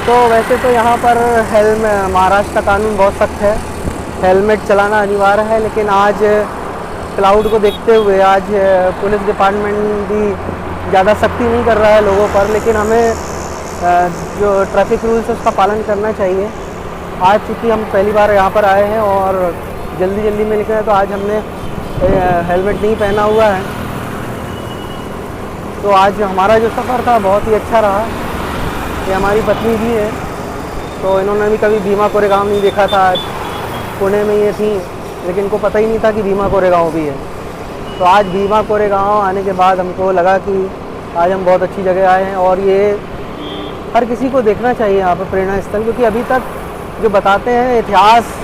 तो वैसे तो यहाँ पर महाराष्ट्र का कानून बहुत सख्त है, हेलमेट चलाना अनिवार्य है, लेकिन आज क्लाउड को देखते हुए आज पुलिस डिपार्टमेंट भी ज़्यादा सख्ती नहीं कर रहा है लोगों पर, लेकिन हमें जो ट्रैफिक रूल्स है उसका पालन करना चाहिए। आज चूँकि हम पहली बार यहाँ पर आए हैं और जल्दी में निकले, तो आज हमने हेलमेट नहीं पहना हुआ है। तो आज हमारा जो सफ़र था बहुत ही अच्छा रहा। ये हमारी पत्नी भी है, तो इन्होंने भी कभी भीमा कोरेगांव नहीं देखा था। पुणे में ये थी, लेकिन इनको पता ही नहीं था कि भीमा कोरेगांव भी है। तो आज भीमा कोरेगांव आने के बाद हमको लगा कि आज हम बहुत अच्छी जगह आए हैं, और ये हर किसी को देखना चाहिए यहाँ पर प्रेरणा स्थल, क्योंकि अभी तक जो बताते हैं इतिहास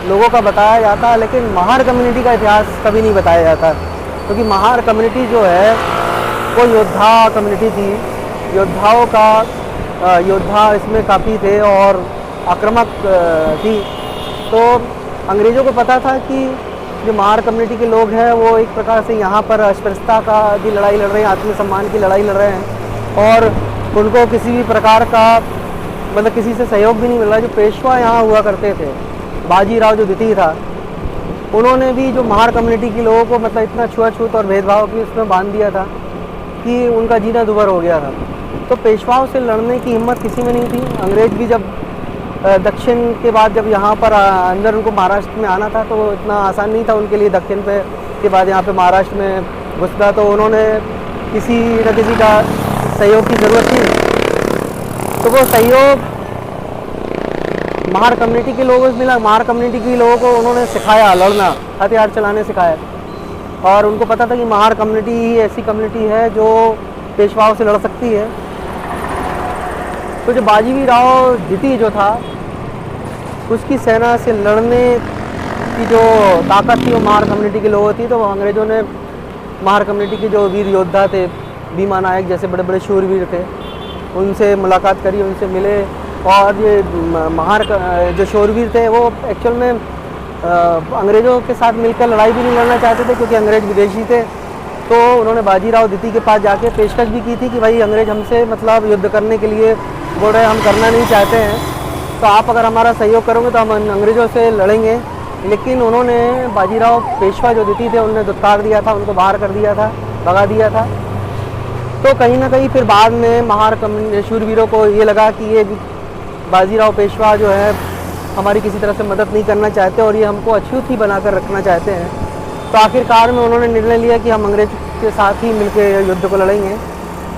लोगों का बताया जाता है, लेकिन महार कम्युनिटी का इतिहास कभी नहीं बताया जाता, क्योंकि महार कम्युनिटी जो है वो योद्धा कम्युनिटी थी। योद्धाओं का योद्धा इसमें काफ़ी थे और आक्रामक थी। तो अंग्रेज़ों को पता था कि जो महार कम्युनिटी के लोग हैं वो एक प्रकार से यहाँ पर अस्पृश्यता का की लड़ाई लड़ रहे हैं, आत्मसम्मान की लड़ाई लड़ रहे हैं, और उनको किसी भी प्रकार का मतलब किसी से सहयोग भी नहीं मिल रहा। जो पेशवा यहाँ हुआ करते थे, बाजीराव जो द्वितीय था, उन्होंने भी जो महार कम्युनिटी के लोगों को मतलब इतना छुआछूत और भेदभाव की उसमें बांध दिया था कि उनका जीना दुभर हो गया था। तो पेशवाओं से लड़ने की हिम्मत किसी में नहीं थी। अंग्रेज़ भी जब दक्षिण के बाद जब यहाँ पर अंदर उनको महाराष्ट्र में आना था, तो इतना आसान नहीं था उनके लिए दक्षिण पे के बाद यहाँ पे महाराष्ट्र में घुसना। तो उन्होंने किसी न किसी का सहयोग की ज़रूरत थी, तो वो सहयोग महार कम्युनिटी के लोगों से मिला। महार कम्युनिटी के लोगों को उन्होंने सिखाया लड़ना, हथियार चलाने सिखाया, और उनको पता था कि महार कम्युनिटी ही ऐसी कम्युनिटी है जो पेशवाओं से लड़ सकती है। तो जो बाजीराव द्वितीय जो था, उसकी सेना से लड़ने की जो ताकत थी वो महार कम्युनिटी के लोगों की। तो अंग्रेज़ों ने महार कम्युनिटी के जो वीर योद्धा थे, भीमा नायक जैसे बड़े बड़े शूरवीर थे, उनसे मुलाकात करी, उनसे मिले। और ये महार जो शूरवीर थे वो एक्चुअल में अंग्रेज़ों के साथ मिलकर लड़ाई भी नहीं लड़ना चाहते थे, क्योंकि अंग्रेज़ विदेशी थे। तो उन्होंने बाजीराव द्वितीय के पास जाके पेशकश भी की थी कि भाई अंग्रेज़ हमसे मतलब युद्ध करने के लिए बोल रहे हैं, हम करना नहीं चाहते हैं, तो आप अगर हमारा सहयोग करोगे तो हम अंग्रेज़ों से लड़ेंगे। लेकिन उन्होंने बाजीराव पेशवा जो द्वितीय थे उन्होंने दुत्कार दिया था, उनको बाहर कर दिया था, भगा दिया था। तो कहीं ना कहीं फिर बाद में महार शूरवीरों को ये लगा कि ये बाजीराव पेशवा जो है हमारी किसी तरह से मदद नहीं करना चाहते और ये हमको अछूत ही बनाकर रखना चाहते हैं। तो आखिरकार में उन्होंने निर्णय लिया कि हम अंग्रेज के साथ ही मिलकर युद्ध को लड़ेंगे।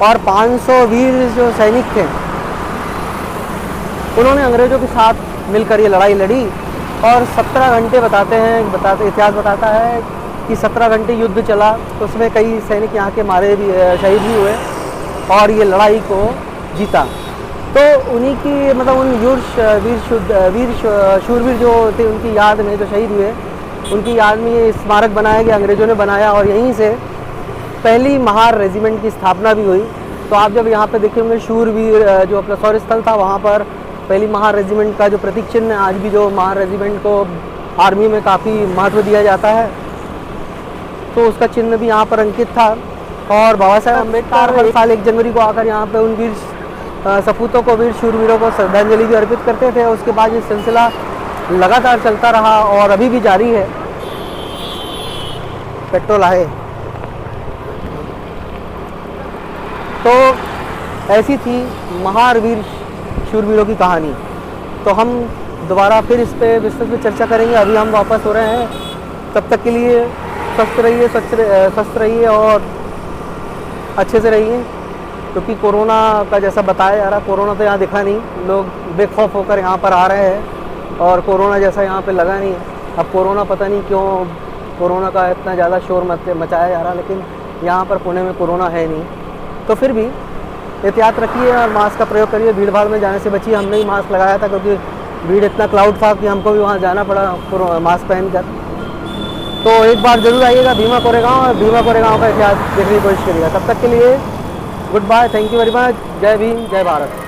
और 500 वीर जो सैनिक थे उन्होंने अंग्रेज़ों के साथ मिलकर ये लड़ाई लड़ी, और 17 घंटे इतिहास बताता है कि 17 घंटे युद्ध चला। तो उसमें कई सैनिक यहाँ के मारे भी, शहीद भी हुए, और ये लड़ाई को जीता। तो उन्हीं की मतलब उन वीर शूरवीर जो थे उनकी याद में जो शहीद हुए, उनकी याद में ये स्मारक बनाया गया, अंग्रेज़ों ने बनाया, और यहीं से पहली महार रेजिमेंट की स्थापना भी हुई। तो आप जब यहाँ पे देखेंगे शूरवीर जो अपना शौर्य स्थल था, वहाँ पर पहली महार रेजिमेंट का जो प्रतीक चिन्ह है, आज भी जो महार रेजिमेंट को आर्मी में काफ़ी महत्व दिया जाता है, तो उसका चिन्ह भी यहाँ पर अंकित था। और बाबा साहेब अम्बेडकर हर साल 1 जनवरी को आकर यहाँ पे उन वीर सपूतों को, वीर शूरवीरों को श्रद्धांजलि भी अर्पित करते थे। उसके बाद ये सिलसिला लगातार चलता रहा और अभी भी जारी है। पेट्रोल आए। तो ऐसी थी महार वीर शूरवीरों की कहानी। तो हम दोबारा फिर इस पे विस्तृत में चर्चा करेंगे। अभी हम वापस हो रहे हैं, तब तक के लिए स्वस्थ रहिए और अच्छे से रहिए, क्योंकि कोरोना का जैसा बताया जा रहा, कोरोना तो यहाँ दिखा नहीं, लोग बेखौफ होकर यहाँ पर आ रहे हैं और कोरोना जैसा यहाँ पे लगा नहीं। अब कोरोना पता नहीं क्यों कोरोना का इतना ज़्यादा शोर मचाया जा रहा, लेकिन यहाँ पर पुणे में कोरोना है नहीं। तो फिर भी एहतियात रखिए और मास्क का प्रयोग करिए, भीड़ भाड़ में जाने से बचिए। हमने ही मास्क लगाया था क्योंकि भीड़ इतना क्राउड था कि हमको भी वहाँ जाना पड़ा मास्क पहनकर। तो एक बार ज़रूर आइएगा भीमा कोरेगांव, और भीमा कोरेगांव का इतिहास देखने की कोशिश करिएगा। तब तक के लिए goodbye, thank you very much, Jai Bhim, जय भारत।